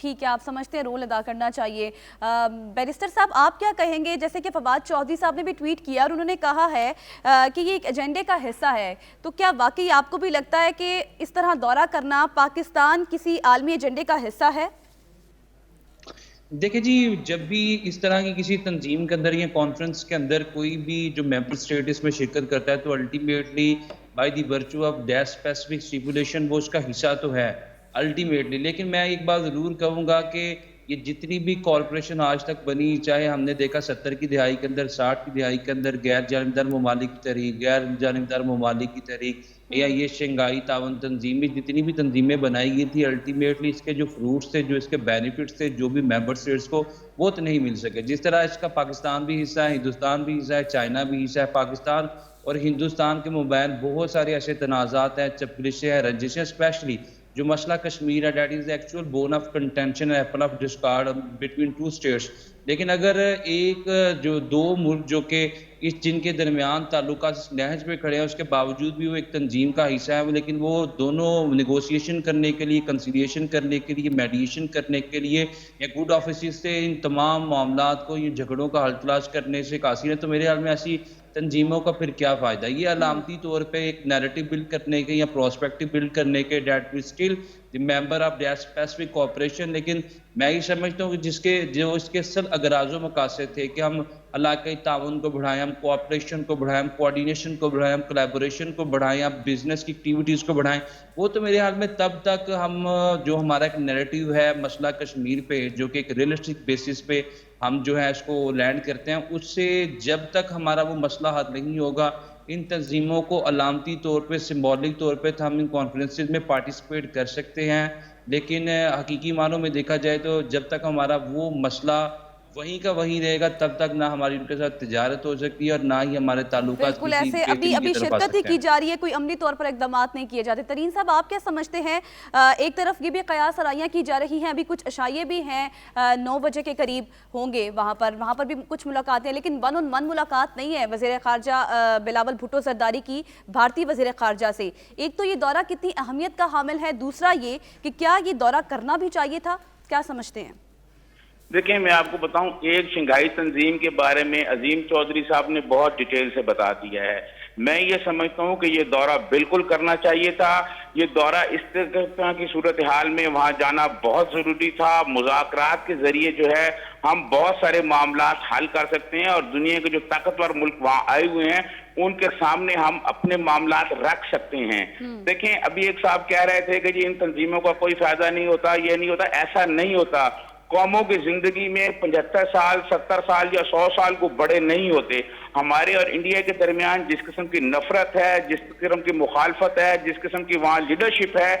ٹھیک ہے، آپ سمجھتے ہیں رول ادا کرنا چاہیے. بیرسٹر صاحب آپ کیا کہیں گے؟ جیسے کہ فواد چودھری صاحب نے بھی ٹویٹ کیا اور انہوں نے کہا ہے کہ یہ ایک ایجنڈے کا حصہ ہے، تو کیا واقعی آپ کو بھی لگتا ہے کہ اس طرح دورہ کرنا پاکستان کسی عالمی ایجنڈے کا حصہ ہے؟ دیکھیں جی، جب بھی اس طرح کی کسی تنظیم کے اندر یا کانفرنس کے اندر کوئی بھی جو ممبر اسٹیٹ اس میں شرکت کرتا ہے تو ultimately by the virtue of that specific stipulation وہ اس کا حصہ تو ہے الٹیمیٹلی. لیکن میں ایک بات ضرور کہوں گا کہ یہ جتنی بھی کارپوریشن آج تک بنی، چاہے ہم نے دیکھا 70 کی دہائی کے اندر، 60 کی دہائی کے اندر غیر جانبدار ممالک کی تحریک، غیر جانبدار ممالک کی تحریک یا یہ شنگھائی تعاون تنظیم، جتنی بھی تنظیمیں بنائی گئی تھی الٹیمیٹلی اس کے جو فروٹس تھے، جو اس کے بینیفٹس تھے، جو بھی ممبر اسٹیٹس کو وہ تو نہیں مل سکے. جس طرح اس کا پاکستان بھی حصہ ہے، ہندوستان بھی حصہ ہے، چائنا بھی حصہ ہے. پاکستان اور ہندوستان کے مابین بہت سارے ایسے تنازعات ہیں، چپلشیں ہیں، رنجشیں، اسپیشلی جو مسئلہ کشمیر ہے، that is actual bone of contention, apple of discord between two states. لیکن اگر ایک جو دو ملک جو کہ جن کے درمیان تعلقات اس نہج پہ کھڑے ہیں، اس کے باوجود بھی وہ ایک تنظیم کا حصہ ہے، لیکن وہ دونوں نیگوسیشن کرنے کے لیے، کنسیلیشن کرنے کے لیے، میڈیشن کرنے کے لیے یا گڈ آفیسز سے ان تمام معاملات کو، یہ جھگڑوں کا حل تلاش کرنے سے قاصر ہے. تو میرے خیال میں ایسی تنظیموں کا پھر کیا فائدہ؟ یہ علامتی طور پہ ایک نیریٹو بلڈ کرنے کے یا پروسپیکٹو بلڈ کرنے کے that will still the member of that specific cooperation. لیکن میں یہ سمجھتا ہوں کہ جو اس کے اصل اغراض و مقاصد تھے کہ ہم علاقائی تعاون کو بڑھائیں، ہم کوآپریشن کو بڑھائیں، ہم کوآرڈینیشن کو بڑھائیں، ہم کولیبوریشن کو بڑھائیں، ہم بزنس کی ایکٹیویٹیز کو بڑھائیں، وہ تو میرے خیال میں تب تک ہم جو ہمارا ایک نیریٹو ہے مسئلہ کشمیر پہ، جو کہ ایک ریئلسٹک بیسس پہ ہم جو ہے اس کو لینڈ کرتے ہیں، اس سے جب تک ہمارا وہ مسئلہ حل نہیں ہوگا، ان تنظیموں کو علامتی طور پہ، سمبولک طور پہ ہم ان کانفرنسز میں پارٹیسپیٹ کر سکتے ہیں. لیکن حقیقی معنوں میں دیکھا جائے تو جب تک ہمارا وہ مسئلہ وہیں کا وہیں رہے گا، تب تک نہ ہماری ان کے ساتھ تجارت ہو سکتی ہے اور نہ ہی ہمارے تعلقات بالکل ایسے ابھی شرکت ہی کی جا رہی ہے، کوئی عملی طور پر اقدامات نہیں کیے جاتے. ترین صاحب آپ کیا سمجھتے ہیں؟ ایک طرف یہ بھی قیاس آرائیاں کی جا رہی ہیں، ابھی کچھ اشائیے بھی ہیں 9 بجے کے قریب ہوں گے وہاں پر بھی کچھ ملاقاتیں، لیکن ون آن ون ملاقات نہیں ہے وزیر خارجہ بلاول بھٹو زرداری کی بھارتی وزیر خارجہ سے. ایک تو یہ دورہ کتنی اہمیت کا حامل ہے، دوسرا یہ کہ کیا یہ دورہ کرنا بھی چاہیے تھا؟ کیا سمجھتے ہیں؟ دیکھیں میں آپ کو بتاؤں، ایک شنگھائی تنظیم کے بارے میں عظیم چودھری صاحب نے بہت ڈیٹیل سے بتا دیا ہے. میں یہ سمجھتا ہوں کہ یہ دورہ بالکل کرنا چاہیے تھا. یہ دورہ اس طرح کی صورتحال میں وہاں جانا بہت ضروری تھا. مذاکرات کے ذریعے جو ہے ہم بہت سارے معاملات حل کر سکتے ہیں اور دنیا کے جو طاقتور ملک وہاں آئے ہوئے ہیں ان کے سامنے ہم اپنے معاملات رکھ سکتے ہیں. دیکھیں ابھی ایک صاحب کہہ رہے تھے کہ جی ان تنظیموں کا کوئی فائدہ نہیں ہوتا، یہ نہیں ہوتا. ایسا نہیں ہوتا. قوموں کی زندگی میں 75 سال 70 سال یا 100 سال کو بڑے نہیں ہوتے. ہمارے اور انڈیا کے درمیان جس قسم کی نفرت ہے، جس قسم کی مخالفت ہے، جس قسم کی وہاں لیڈرشپ ہے،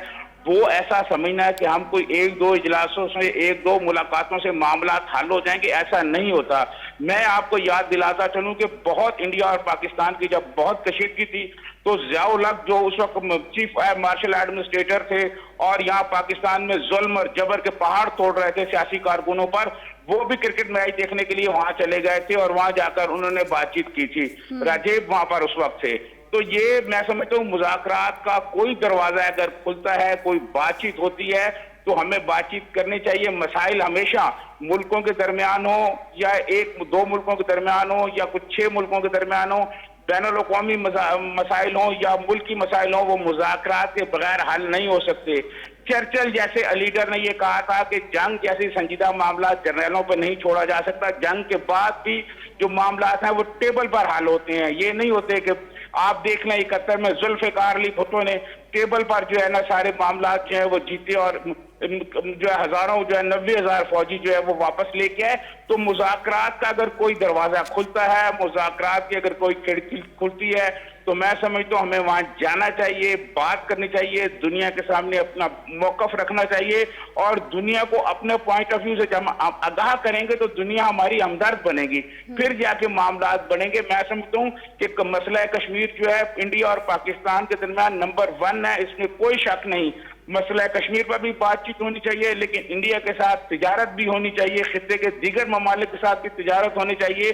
وہ ایسا سمجھنا ہے کہ ہم کوئی 1-2 اجلاسوں سے 1-2 ملاقاتوں سے معاملات حل ہو جائیں گے، ایسا نہیں ہوتا. میں آپ کو یاد دلاتا چلوں کہ بہت انڈیا اور پاکستان کی جب بہت کشیدگی تھی تو ضیاء الحق جو اس وقت چیف مارشل ایڈمنسٹریٹر تھے اور یہاں پاکستان میں ظلم اور جبر کے پہاڑ توڑ رہے تھے سیاسی کارکنوں پر، وہ بھی کرکٹ میچ دیکھنے کے لیے وہاں چلے گئے تھے اور وہاں جا کر انہوں نے بات چیت کی تھی. راجیب وہاں پر اس وقت تھے. تو یہ میں سمجھتا ہوں مذاکرات کا کوئی دروازہ اگر کھلتا ہے، کوئی بات چیت ہوتی ہے تو ہمیں بات چیت کرنی چاہیے. مسائل ہمیشہ ملکوں کے درمیان ہو یا 1-2 ملکوں کے درمیان ہو یا کچھ 6 ملکوں کے درمیان ہو، بین الاقوامی مسائل ہوں یا ملکی مسائل ہوں، وہ مذاکرات کے بغیر حل نہیں ہو سکتے. چرچل جیسے لیڈر نے یہ کہا تھا کہ جنگ جیسی سنجیدہ معاملات جرنیلوں پہ نہیں چھوڑا جا سکتا. جنگ کے بعد بھی جو معاملات ہیں وہ ٹیبل پر حل ہوتے ہیں. یہ نہیں ہوتے کہ آپ دیکھ لیں 71 میں ذوالفقار علی بھٹو نے ٹیبل پر جو ہے نا سارے معاملات جو ہیں وہ جیتے اور جو ہے ہزاروں جو ہے 90,000 فوجی جو ہے وہ واپس لے کے آئے. تو مذاکرات کا اگر کوئی دروازہ کھلتا ہے، مذاکرات کی اگر کوئی کھڑکی کھلتی ہے تو میں سمجھتا ہوں ہمیں وہاں جانا چاہیے، بات کرنی چاہیے، دنیا کے سامنے اپنا موقف رکھنا چاہیے اور دنیا کو اپنے پوائنٹ آف ویو سے جب ہم آگاہ کریں گے تو دنیا ہماری ہمدرد بنے گی، پھر جا کے معاملات بنیں گے. میں سمجھتا ہوں کہ مسئلہ کشمیر جو ہے انڈیا اور پاکستان کے درمیان نمبر 1 ہے، اس میں کوئی شک نہیں. مسئلہ کشمیر پر بھی بات چیت ہونی چاہیے، لیکن انڈیا کے ساتھ تجارت بھی ہونی چاہیے، خطے کے دیگر ممالک کے ساتھ بھی تجارت ہونی چاہیے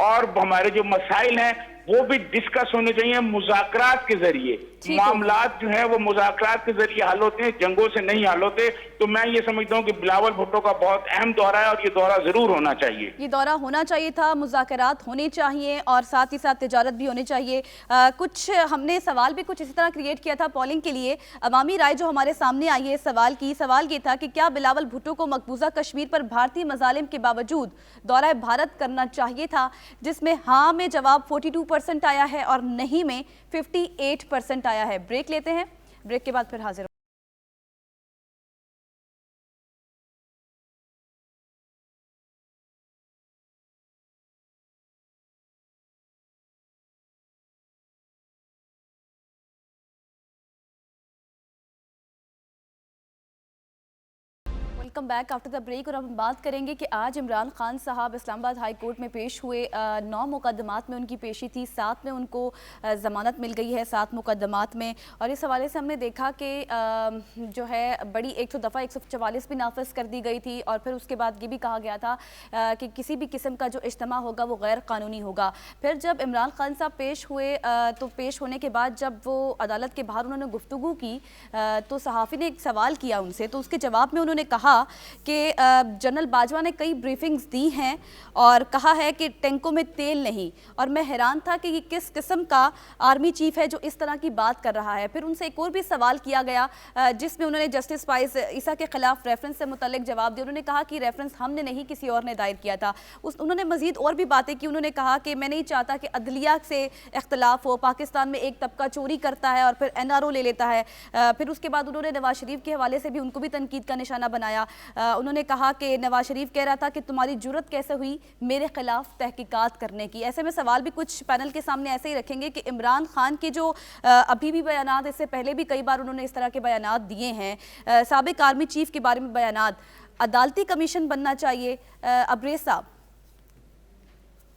اور ہمارے جو مسائل ہیں وہ بھی ڈسکس ہونے چاہیے مذاکرات کے ذریعے. معاملات جو ہیں وہ مذاکرات کے ذریعے حل ہوتے ہیں, جنگوں سے نہیں حل ہوتے. تو میں یہ سمجھتا ہوں کہ بلاول بھٹو کا بہت اہم دورہ ہے اور یہ دورہ ضرور ہونا چاہیے. یہ دورہ ہونا چاہیے تھا, مذاکرات ہونے چاہیے اور ساتھ ہی ساتھ تجارت بھی ہونی چاہیے. کچھ ہم نے سوال بھی کچھ اسی طرح کریٹ کیا تھا پولنگ کے لیے. عوامی رائے جو ہمارے سامنے آئی ہے سوال یہ تھا کہ کیا بلاول بھٹو کو مقبوضہ کشمیر پر بھارتی مظالم کے باوجود دورہ بھارت کرنا چاہیے تھا, جس میں ہاں میں جواب 42% آیا ہے اور نہیں میں 58% آیا ہے. بریک لیتے ہیں, بریک کے بعد پھر حاضر. Welcome back after the break. اور اب ہم بات کریں گے کہ آج عمران خان صاحب اسلام آباد ہائی کورٹ میں پیش ہوئے. 9 مقدمات میں ان کی پیشی تھی, 7 میں ان کو ضمانت مل گئی ہے 7 مقدمات میں. اور اس حوالے سے ہم نے دیکھا کہ جو ہے بڑی 100 دفعہ 144 بھی نافذ کر دی گئی تھی, اور پھر اس کے بعد یہ بھی کہا گیا تھا کہ کسی بھی قسم کا جو اجتماع ہوگا وہ غیر قانونی ہوگا. پھر جب عمران خان صاحب پیش ہوئے تو پیش ہونے کے بعد جب وہ عدالت کے باہر انہوں نے گفتگو کی تو صحافی نے ایک سوال کیا ان سے, تو اس کے جواب میں انہوں نے کہا کہ جنرل باجوہ نے کئی بریفنگز دی ہیں اور کہا ہے کہ ٹینکوں میں تیل نہیں, اور میں حیران تھا کہ یہ کس قسم کا آرمی چیف ہے جو اس طرح کی بات کر رہا ہے. پھر ان سے ایک اور بھی سوال کیا گیا جس میں انہوں نے جسٹس فائز عیسیٰ کے خلاف ریفرنس سے متعلق جواب دیا. انہوں نے کہا کہ ریفرنس ہم نے نہیں کسی اور نے دائر کیا تھا. انہوں نے مزید اور بھی باتیں کی. انہوں نے کہا کہ میں نہیں چاہتا کہ عدلیہ سے اختلاف ہو, پاکستان میں ایک طبقہ چوری کرتا ہے اور پھر NRO لے لیتا ہے. پھر اس کے بعد انہوں نے نواز شریف کے حوالے سے بھی ان کو بھی تنقید کا نشانہ بنایا. انہوں نے کہا کہ نواز شریف کہہ رہا تھا کہ تمہاری جرت کیسے ہوئی میرے خلاف تحقیقات کرنے کی. ایسے میں سوال بھی کچھ پینل کے سامنے ایسے ہی رکھیں گے کہ عمران خان کے جو ابھی بھی بیانات, اس سے پہلے بھی کئی بار انہوں نے اس طرح کے بیانات دیے ہیں, سابق آرمی چیف کے بارے میں بیانات, عدالتی کمیشن بننا چاہیے. ابریز صاحب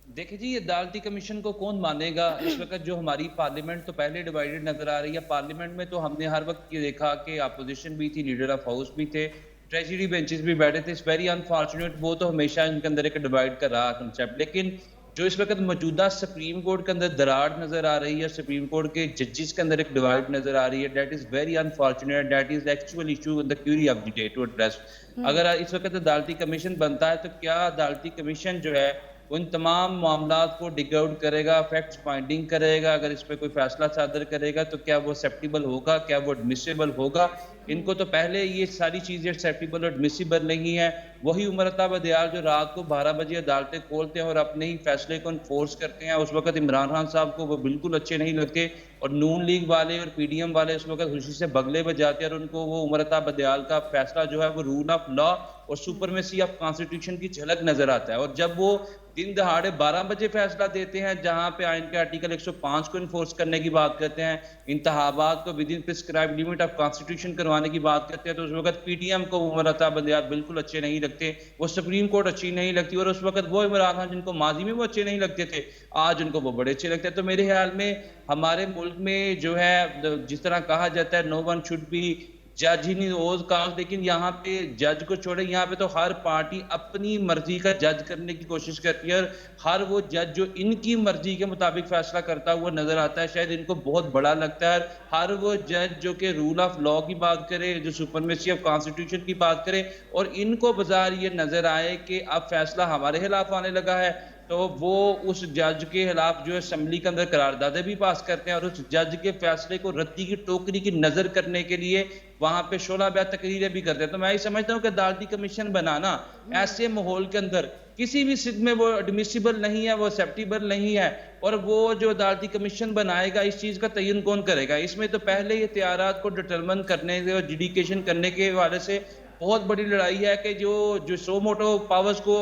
دیکھیں جی, یہ عدالتی کمیشن کو کون مانے گا؟ اس وقت جو ہماری پارلیمنٹ تو پہلے ڈیوائیڈڈ نظر آ رہی ہے. پارلیمنٹ میں تو ہم نے ہر وقت یہ دیکھا کہ اپوزیشن بھی تھی, لیڈر آف ہاؤس بھی تھے, ٹریجری بینچز بھی بیٹھے تھے. اس ویری انفارچونیٹ, وہ تو ہمیشہ ان کے اندر ایک ڈیوائیڈ کر رہا کنسیپٹ. لیکن جو اس وقت موجودہ سپریم کورٹ کے اندر دراڑ نظر آ رہی ہے, سپریم کورٹ کے ججز کے اندر ایک ڈیوائیڈ نظر آ رہی ہے, that is very unfortunate. That is actual issue in the query of the day to address. اگر اس وقت عدالتی کمیشن بنتا ہے تو کیا عدالتی کمیشن جو ہے ان تمام معاملات کو ڈگ آؤٹ کرے گا, فیکٹس فائنڈنگ کرے گا, اگر اس پہ کوئی فیصلہ صادر کرے گا تو کیا وہ ایکسیپٹیبل ہوگا, کیا وہ ایڈمیسیبل ہوگا؟ ان کو تو پہلے یہ ساری چیزیں ایکسیپٹیبل اور ایڈمیسیبل نہیں ہیں. وہی عمر عطا بدیال جو رات کو 12 بجے عدالتیں کھولتے ہیں اور اپنے ہی فیصلے کو انفورس کرتے ہیں, اس وقت عمران خان صاحب کو وہ بالکل اچھے نہیں لگتے, اور نون لیگ والے اور PDM والے اس وقت خوشی سے بگلے بجاتے ہیں, اور ان کو وہ عمر عطا بدیال کا فیصلہ جو ہے وہ رول آف لا اور سپرمیسی آف کانسٹیٹیوشن کی جھلک نظر آتا ہے. اور جب وہ دن دہاڑے 12 بجے فیصلہ دیتے ہیں جہاں پہ آئین کے آرٹیکل 105 کو انفورس کرنے کی بات کرتے ہیں, انتخابات کو with in prescribed limit of constitution کروانے کی بات کرتے ہیں, تو اس وقت PDM کو عمر عطا بدیال بالکل اچھے نہیں لگتے, وہ سپریم کورٹ اچھی نہیں لگتی, اور اس وقت وہ عمران خان جن کو ماضی میں وہ اچھے نہیں لگتے تھے آج ان کو وہ بڑے اچھے لگتے ہیں. تو میرے خیال میں ہمارے ملک میں جو ہے جس طرح کہا جاتا ہے نو ون شوڈ بی جج ہی نہیں اوز کاسٹ, لیکن یہاں پہ جج کو چھوڑے, یہاں پہ تو ہر پارٹی اپنی مرضی کا جج کرنے کی کوشش کرتی ہے, اور ہر وہ جج جو ان کی مرضی کے مطابق فیصلہ کرتا ہوا نظر آتا ہے شاید ان کو بہت بڑا لگتا ہے. ہر وہ جج جو کہ رول آف لا کی بات کرے, جو سپرمیسی آف کانسٹیٹیوشن کی بات کرے, اور ان کو بظاہر یہ نظر آئے کہ اب فیصلہ ہمارے خلاف آنے لگا ہے, تو وہ اس جج کے خلاف جو اسمبلی کے اندر قراردادیں بھی پاس کرتے ہیں, اور اس جج کے فیصلے کو رتی کی ٹوکری کی نظر کرنے کے لیے وہاں پہ شعلہ بیان تقریریں بھی کرتے ہیں. تو میں یہ سمجھتا ہوں کہ عدالتی کمیشن بنانا ایسے ماحول کے اندر کسی بھی صد میں وہ ایڈمیسیبل نہیں ہے, وہ ایکسیپٹیبل نہیں ہے, اور وہ جو عدالتی کمیشن بنائے گا اس چیز کا تعین کون کرے گا؟ اس میں تو پہلے یہ اختیارات کو ڈٹرمن کرنے اور جیڈیکیشن کرنے کے حوالے سے بہت بڑی لڑائی ہے کہ جو سو موٹو پاورز کو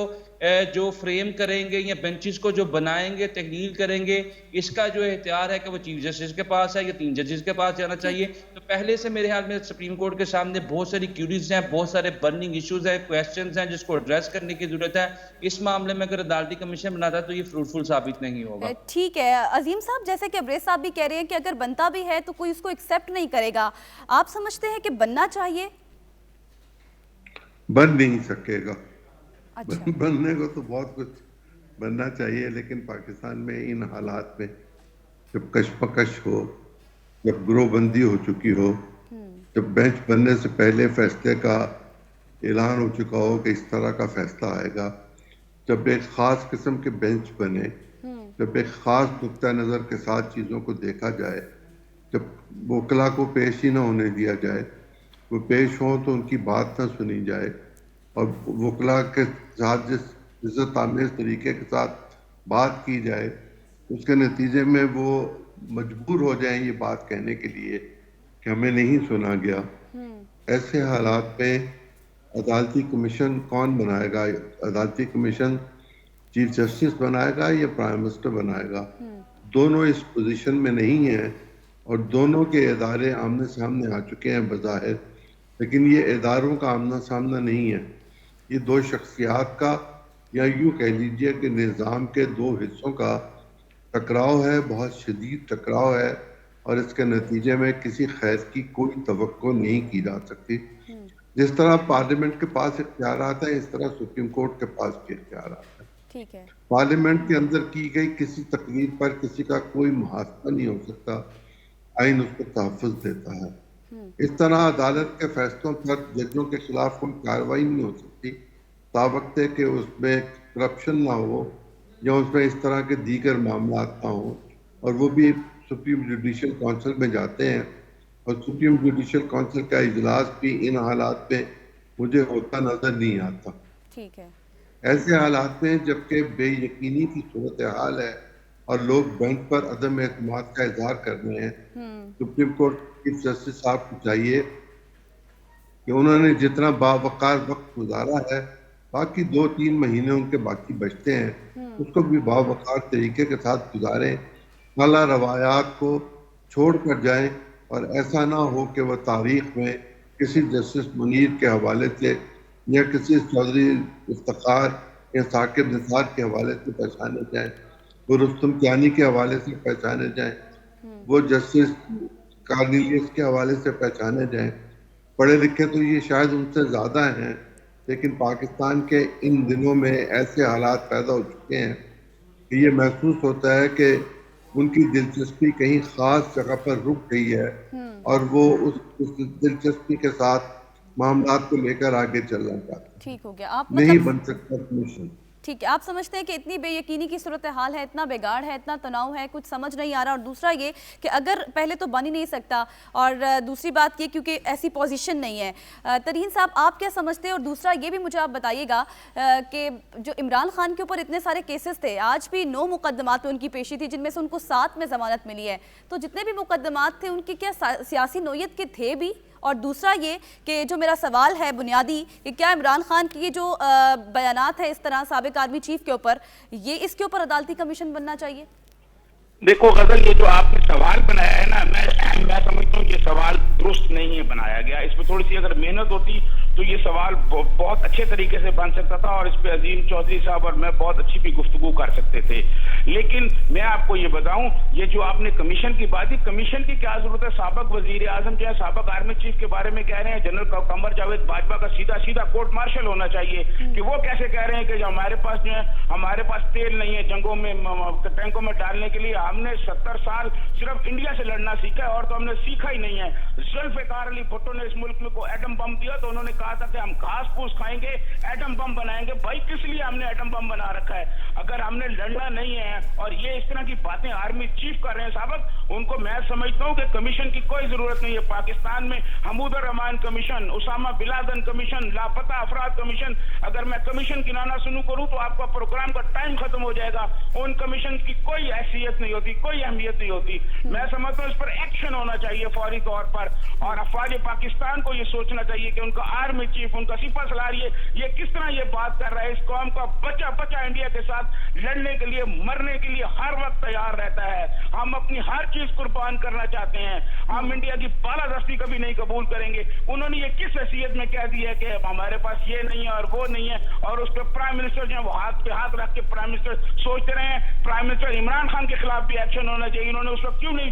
جو فریم کریں گے یا بینچز کو جو بنائیں گے, تحلیل کریں گے, اس کا جو اختیار ہے کہ وہ چیف جسٹس کے پاس ہے یا 3 ججز کے پاس جانا چاہیے. تو پہلے سے میرے خیال میں سپریم کورٹ کے سامنے بہت ساری کیوریز ہیں, بہت سارے برننگ ایشوز ہیں, کویسچنز ہیں جس کو ایڈریس کرنے کی ضرورت ہے. اس معاملے میں اگر عدالتی کمیشن بناتا تو یہ فروٹفل ثابت نہیں ہوگا. ٹھیک ہے عظیم صاحب, جیسے کہ ابریز صاحب بھی کہہ رہے ہیں کہ اگر بنتا بھی ہے تو کوئی اس کو ایکسیپٹ نہیں کرے گا, آپ سمجھتے ہیں کہ بننا چاہیے؟ بن نہیں سکے گا. بننے کو تو بہت کچھ بننا چاہیے, لیکن پاکستان میں ان حالات میں جب کشمکش ہو، جب گروہ بندی ہو چکی ہو، جب بینچ بننے سے پہلے فیصلے کا اعلان ہو چکا ہو کہ اس طرح کا فیصلہ آئے گا، جب ایک خاص قسم کے بینچ بنے، جب ایک خاص نقطہ نظر کے ساتھ چیزوں کو دیکھا جائے، جب وکلا کو پیش ہی نہ ہونے دیا جائے، وہ پیش ہوں تو ان کی بات نہ سنی جائے، اور وکلا کے ساتھ جس عزت آمیز طریقے کے ساتھ بات کی جائے، اس کے نتیجے میں وہ مجبور ہو جائیں یہ بات کہنے کے لیے کہ ہمیں نہیں سنا گیا، ایسے حالات میں عدالتی کمیشن کون بنائے گا؟ عدالتی کمیشن چیف جسٹس بنائے گا یا پرائم منسٹر بنائے گا؟ دونوں اس پوزیشن میں نہیں ہیں، اور دونوں کے ادارے آمنے سامنے آ چکے ہیں بظاہر، لیکن یہ اداروں کا آمنا سامنا نہیں ہے، یہ دو شخصیات کا، یا یوں کہہ لیجئے کہ نظام کے دو حصوں کا ٹکراؤ ہے، بہت شدید ٹکراؤ ہے، اور اس کے نتیجے میں کسی خیر کی کوئی توقع نہیں کی جا سکتی۔ جس طرح پارلیمنٹ کے پاس اختیارات ہیں، اس طرح سپریم کورٹ کے پاس بھی اختیارات ہیں۔ ٹھیک ہے، پارلیمنٹ کے اندر کی گئی کسی تقریر پر کسی کا کوئی محاسبہ نہیں ہو سکتا، آئین اس کو تحفظ دیتا ہے۔ اس طرح عدالت کے فیصلوں پر ججوں کے خلاف کوئی کارروائی نہیں ہو سکتی تاوقتے کہ اس میں کرپشن نہ ہو، یا اس میں اس طرح کے دیگر معاملات نہ ہوں، اور وہ بھی سپریم جوڈیشل کونسل میں جاتے ہیں، اور سپریم جوڈیشل کونسل کا اجلاس بھی ان حالات میں مجھے ہوتا نظر نہیں آتا۔ ٹھیک ہے، ایسے حالات میں جبکہ بے یقینی کی صورتحال ہے اور لوگ بینچ پر عدم اعتماد کا اظہار کر رہے ہیں، سپریم کورٹ چیف جسٹس صاحب کو چاہیے کہ انہوں نے جتنا باوقار وقت گزارا ہے، باقی 2-3 مہینے ان کے باقی بچتے ہیں، اس کو بھی باوقار طریقے کے ساتھ گزاریں، اعلیٰ روایات کو چھوڑ کر جائیں، اور ایسا نہ ہو کہ وہ تاریخ میں کسی جسٹس منیر کے حوالے سے یا کسی چودھری افتخار یا ثاقب نثار کے حوالے سے پہچانے جائیں، وہ رستم کیانی کے حوالے سے پہچانے جائیں، وہ جسٹس کارنیلیس کے حوالے سے پہچانے جائیں۔ پڑھے لکھے تو یہ شاید ان سے زیادہ ہیں، لیکن پاکستان کے ان دنوں میں ایسے حالات پیدا ہو چکے ہیں کہ یہ محسوس ہوتا ہے کہ ان کی دلچسپی کہیں خاص جگہ پر رک گئی ہے، اور وہ اس دلچسپی کے ساتھ معاملات کو لے کر آگے چلنا چاہتے ہیں۔ ٹھیک ہو گیا، آپ نہیں بن سکتا کمیشن۔ ٹھیک ہے، آپ سمجھتے ہیں کہ اتنی بے یقینی کی صورتحال ہے، اتنا بگاڑ ہے، اتنا تناؤ ہے، کچھ سمجھ نہیں آ رہا، اور دوسرا یہ کہ اگر پہلے تو بن ہی نہیں سکتا، اور دوسری بات یہ کیونکہ ایسی پوزیشن نہیں ہے۔ ترین صاحب، آپ کیا سمجھتے ہیں؟ اور دوسرا یہ بھی مجھے آپ بتائیے گا کہ جو عمران خان کے اوپر اتنے سارے کیسز تھے، آج بھی 9 مقدمات میں ان کی پیشی تھی، جن میں سے ان کو 7 میں ضمانت ملی ہے، تو جتنے بھی مقدمات تھے ان کی کیا سیاسی نوعیت کے تھے بھی؟ اور دوسرا یہ کہ جو میرا سوال ہے بنیادی، کہ کیا عمران خان کی یہ جو بیانات ہے اس طرح سابق آرمی چیف کے اوپر، یہ اس کے اوپر عدالتی کمیشن بننا چاہیے؟ دیکھو غزل، یہ جو آپ نے سوال بنایا ہے نا، میں سمجھتا ہوں کہ سوال درست نہیں ہے بنایا گیا۔ اس پہ تھوڑی سی اگر محنت ہوتی تو یہ سوال بہت اچھے طریقے سے بن سکتا تھا، اور اس پہ عظیم چودھری صاحب اور میں بہت اچھی بھی گفتگو کر سکتے تھے۔ لیکن میں آپ کو یہ بتاؤں، یہ جو آپ نے کمیشن کی بات کی، کمیشن کی کیا ضرورت ہے؟ سابق وزیر اعظم جو ہے سابق آرمی چیف کے بارے میں کہہ رہے ہیں، جنرل قمر جاوید باجوہ کا سیدھا کورٹ مارشل ہونا چاہیے، کہ وہ کیسے کہہ رہے ہیں کہ جو ہمارے پاس جو ہے ہمارے پاس تیل نہیں ہے جنگوں میں ٹینکوں میں ڈالنے کے لیے، ہم نے 70 سال صرف انڈیا سے لڑنا سیکھا ہے، اور تو ہم نے سیکھا ہی نہیں ہے۔ ذوالفقار علی بھٹو نے اس ملک میں کو ایٹم بم دیا تو انہوں نے کہا تھا کہ ہم گھاس پھوس کھائیں گے، ایٹم بم بنائیں گے۔ بھائی کس لیے ہم نے ایٹم بم بنا رکھا ہے اگر ہم نے لڑنا نہیں ہے؟ اور یہ اس طرح کی باتیں آرمی چیف کر رہے ہیں سابق، ان کو میں سمجھتا ہوں کہ کمیشن کی کوئی ضرورت نہیں ہے۔ پاکستان میں Hamood ur Rahman commission, Osama bin Laden commission, لاپتہ افراد کمیشن، اگر میں کمیشن کی نانا سنو کروں تو آپ کا پروگرام کا ٹائم ختم ہو جائے گا۔ ان کمیشن کی کوئی حیثیت نہیں ہوتی، کوئی اہمیت نہیں ہوتی۔ میں سمجھتا ہوں اس پر ایکشن ہونا چاہیے فوری طور پر، اور افواج پاکستان کو یہ سوچنا چاہیے کہ ان کا آرمی چیف، ان کا سپہ سالار یہ کس طرح یہ بات کر رہا ہے۔ اس قوم کا بچہ انڈیا کے ساتھ لڑنے کے لیے، مرنے کے لیے ہر وقت تیار رہتا ہے۔ ہم اپنی ہر چیز قربان کرنا چاہتے ہیں، ہم انڈیا کی بالادستی کبھی نہیں قبول کریں گے۔ انہوں نے یہ کس حیثیت میں کہہ دیا کہ ہمارے پاس یہ نہیں ہے اور وہ نہیں ہے، اور اس پہ پرائم منسٹر جو ہے وہ ہاتھ پہ ہاتھ رکھ کے پرائم منسٹر سوچتے رہے ہیں۔ پرائم منسٹر عمران خان کے خلاف بھی ایکشن ہونا چاہیے، انہوں نے اس وقت کیوں نہیں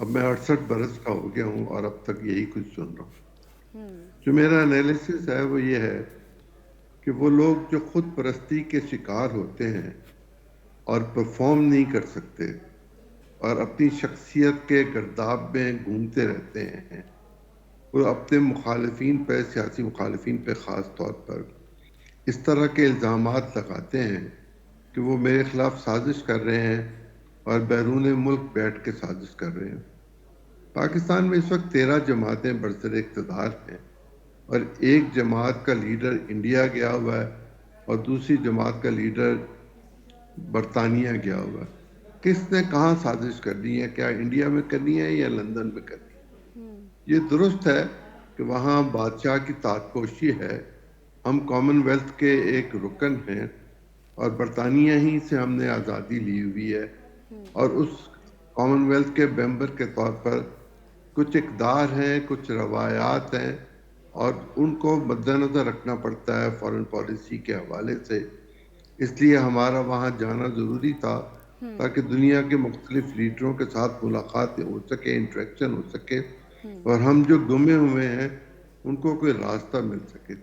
اب میں 68 برس کا ہو گیا ہوں اور اب تک یہی کچھ سن رہا ہوں. جو میرا انالیسس ہے وہ یہ ہے کہ وہ لوگ جو خود پرستی کے شکار ہوتے ہیں اور پرفارم نہیں کر سکتے اور اپنی شخصیت کے گرداب میں گھومتے رہتے ہیں، وہ اپنے مخالفین پہ، سیاسی مخالفین پہ خاص طور پر اس طرح کے الزامات لگاتے ہیں کہ وہ میرے خلاف سازش کر رہے ہیں اور بیرون ملک بیٹھ کے سازش کر رہے ہیں. پاکستان میں اس وقت 13 جماعتیں برسر اقتدار ہیں اور ایک جماعت کا لیڈر انڈیا گیا ہوا ہے اور دوسری جماعت کا لیڈر برطانیہ گیا ہوا ہے. کس نے کہاں سازش کرنی ہے؟ کیا انڈیا میں کرنی ہے یا لندن میں کرنی ہے؟ یہ درست ہے کہ وہاں بادشاہ کی تاتپوشی ہے، ہم کامن ویلتھ کے ایک رکن ہیں اور برطانیہ ہی سے ہم نے آزادی لی ہوئی ہے اور اس کامن ویلتھ کے ممبر کے طور پر کچھ اقدار ہیں، کچھ روایات ہیں اور ان کو مد نظر رکھنا پڑتا ہے فارن پالیسی کے حوالے سے. اس لیے ہمارا وہاں جانا ضروری تھا تاکہ دنیا کے مختلف لیڈروں کے ساتھ ملاقات ہو سکے، انٹریکشن ہو سکے اور ہم جو گمے ہوئے ہیں ان کو کوئی راستہ مل سکے.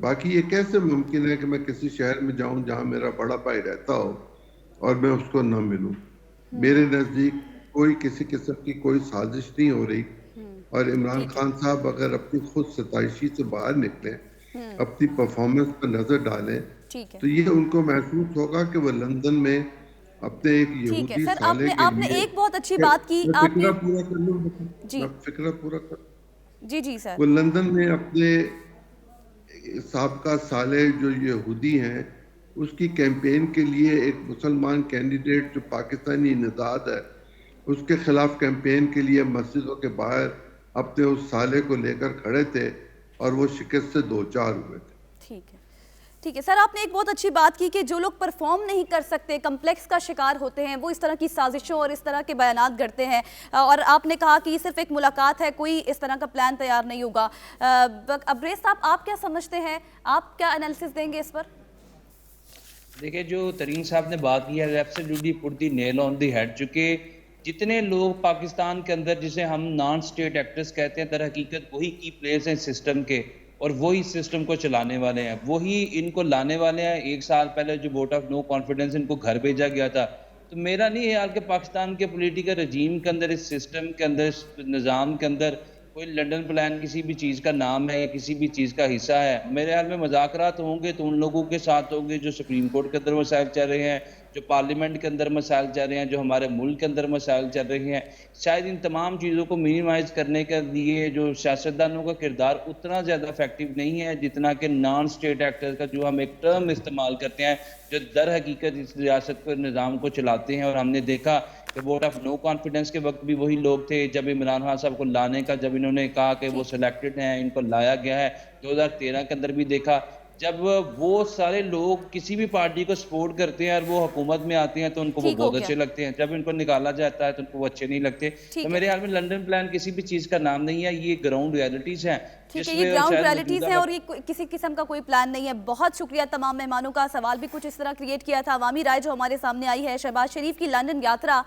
باقی یہ کیسے ممکن ہے کہ میں کسی شہر میں جاؤں جہاں میرا بڑا بھائی رہتا ہو اور میں اس کو نہ ملوں؟ میرے نزدیک کوئی کسی قسم کی کوئی سازش نہیں ہو رہی اور عمران خان صاحب اگر اپنی خود ستائشی سے باہر نکلیں، اپنی پرفارمنس پر نظر ڈالیں تو یہ ان کو محسوس ہوگا کہ وہ لندن میں اپنے ایک یہودی سر سالے کے آپ نے لیے ایک بہت اچھی بات کی. میں آپ نے فکرہ پورا کر لوں، میں فکرہ پورا کر جی سر، وہ لندن میں اپنے سابقہ سالے جو یہودی ہیں اس کی کیمپین کے لیے ایک مسلمان کینڈیڈیٹ جو پاکستانی نژاد ہے اس کے خلاف کیمپین کے لیے مسجدوں کے باہر اپنے اس سالے کو لے کر کھڑے تھے اور وہ شکست سے دوچار ہوئے تھے. ٹھیک ہے سر، آپ نے ایک بہت اچھی بات کی کہ جو لوگ پرفارم نہیں کر سکتے، کمپلیکس کا شکار ہوتے ہیں، وہ اس طرح کی سازشوں اور اس طرح کے بیانات گھڑتے ہیں. اور آپ نے کہا کہ یہ صرف ایک ملاقات ہے، کوئی اس طرح کا پلان تیار نہیں ہوگا. ابریز صاحب آپ کیا سمجھتے ہیں؟ آپ کیا انالیسس دیں گے اس پر؟ دیکھیں جو ترین صاحب نے بات کی ہے ایبسلیوٹلی پٹ دی نیل آن دی ہیڈ. چونکہ جتنے لوگ پاکستان کے اندر جسے ہم نان سٹیٹ ایکٹرز کہتے ہیں، در حقیقت وہی کی پلیئرز ہیں سسٹم کے اور وہی سسٹم کو چلانے والے ہیں، وہی ان کو لانے والے ہیں. 1 سال پہلے جو ووٹ آف نو کانفیڈنس ان کو گھر بھیجا گیا تھا. تو میرا نہیں خیال کہ پاکستان کے پولیٹیکل رجیم کے اندر، اس سسٹم کے اندر، اس نظام کے اندر کوئی لنڈن پلان کسی بھی چیز کا نام ہے یا کسی بھی چیز کا حصہ ہے. میرے حال میں مذاکرات ہوں گے تو ان لوگوں کے ساتھ ہوں گے جو سپریم کورٹ کے اندر مسائل چل رہے ہیں، جو پارلیمنٹ کے اندر مسائل چل رہے ہیں، جو ہمارے ملک کے اندر مسائل چل رہے ہیں. شاید ان تمام چیزوں کو منیمائز کرنے کے لیے جو سیاستدانوں کا کردار اتنا زیادہ افیکٹو نہیں ہے جتنا کہ نان سٹیٹ ایکٹر کا جو ہم ایک ٹرم استعمال کرتے ہیں، جو در حقیقت اس ریاست کو، نظام کو چلاتے ہیں. اور ہم نے دیکھا کہ ووٹ آف نو کانفیڈنس کے وقت بھی وہی لوگ تھے جب عمران خان صاحب کو لانے کا، جب انہوں نے کہا کہ وہ سلیکٹڈ ہیں، ان کو لایا گیا ہے. 2013 کے اندر بھی دیکھا جب وہ سارے لوگ کسی بھی پارٹی کو سپورٹ کرتے ہیں اور وہ حکومت میں آتے ہیں تو ان کو وہ بہت اچھے لگتے ہیں، جب ان کو نکالا جاتا ہے تو ان کو وہ اچھے نہیں لگتے. تو میرے خیال میں لنڈن پلان کسی بھی چیز کا نام نہیں ہے، یہ گراؤنڈ ریالٹیز ہیں. ٹھیک ہے، یہ گراؤنڈ ریالٹیز ہیں اور یہ کسی قسم کا کوئی پلان نہیں ہے. بہت شکریہ تمام مہمانوں کا. سوال بھی کچھ اس طرح کریٹ کیا تھا. عوامی رائے جو ہمارے سامنے آئی ہے، شہباز شریف کی لندن یاترا،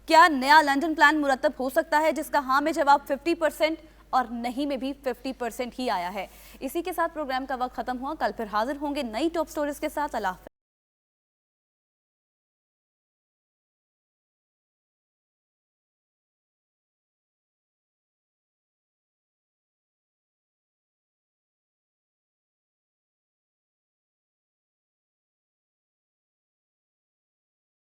کیا نیا لندن پلان مرتب ہو سکتا ہے؟ جس کا ہاں میں جواب 50% اور نہیں میں بھی 50% ہی آیا ہے. اسی کے ساتھ پروگرام کا وقت ختم ہوا. کل پھر حاضر ہوں گے نئی ٹاپ سٹوریز کے ساتھ. اللہ حافظ.